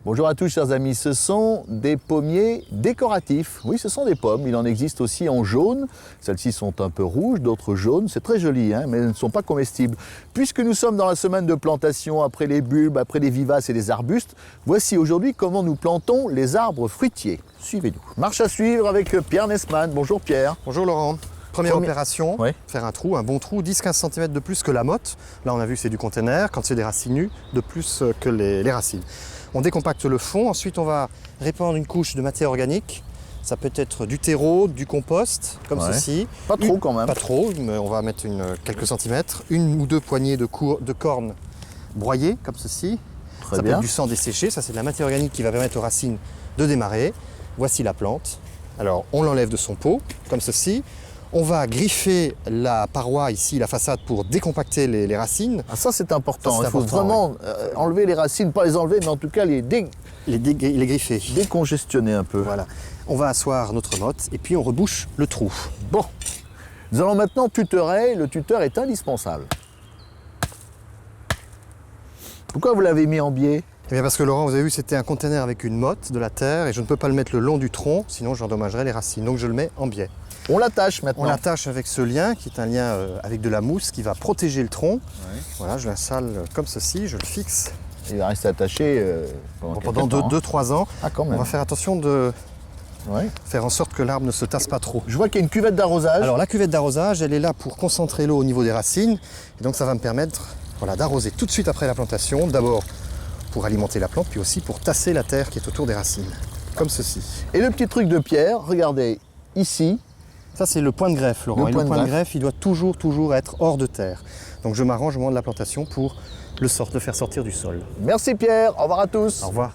Bonjour à tous chers amis, ce sont des pommiers décoratifs. Oui, ce sont des pommes, il en existe aussi en jaune. Celles-ci sont un peu rouges, d'autres jaunes. C'est très joli, hein, mais elles ne sont pas comestibles. Puisque nous sommes dans la semaine de plantation, après les bulbes, après les vivaces et les arbustes, voici aujourd'hui comment nous plantons les arbres fruitiers. Suivez-nous. Marche à suivre avec Pierre Nesman. Bonjour Pierre. Bonjour Laurent. Première opération, ouais. Faire un trou, un bon trou, 10-15 cm de plus que la motte. Là on a vu que c'est du container, quand c'est des racines nues, de plus que les racines. On décompacte le fond, ensuite on va répandre une couche de matière organique. Ça peut être du terreau, du compost, comme ceci. Pas trop quand même. Pas trop, mais on va mettre quelques centimètres. Une ou deux poignées de cornes broyées, comme ceci. Très ça bien. peut être du sang desséché, ça c'est de la matière organique qui va permettre aux racines de démarrer. Voici la plante. Alors on l'enlève de son pot, comme ceci. On va griffer la paroi ici, la façade, pour décompacter les racines. Ah, ça c'est important, Ça, il faut vraiment enlever les racines, pas les enlever, mais en tout cas les griffer. Décongestionner un peu. Voilà. On va asseoir notre motte et puis on rebouche le trou. Bon, nous allons maintenant tutorer. Le tuteur est indispensable. Pourquoi vous l'avez mis en biais? Eh bien parce que Laurent, vous avez vu, c'était un conteneur avec une motte, de la terre, et je ne peux pas le mettre le long du tronc, sinon j'endommagerais les racines. Donc je le mets en biais. On l'attache maintenant. On l'attache avec ce lien, qui est un lien avec de la mousse, qui va protéger le tronc. Ouais. Voilà, je l'installe comme ceci, je le fixe. Il va rester attaché pendant 2-3 ans. Ah, quand même. On va faire attention de Ouais. faire en sorte que l'arbre ne se tasse pas trop. Je vois qu'il y a une cuvette d'arrosage. Alors la cuvette d'arrosage, elle est là pour concentrer l'eau au niveau des racines. Et donc ça va me permettre d'arroser tout de suite après la plantation. D'abord pour alimenter la plante, puis aussi pour tasser la terre qui est autour des racines. Comme ceci. Et le petit truc de Pierre, regardez, ici. Ça c'est le point de greffe, Laurent. Le point de greffe, il doit toujours être hors de terre. Donc je m'arrange au moment de la plantation pour le faire sortir du sol. Merci Pierre, au revoir à tous. Au revoir.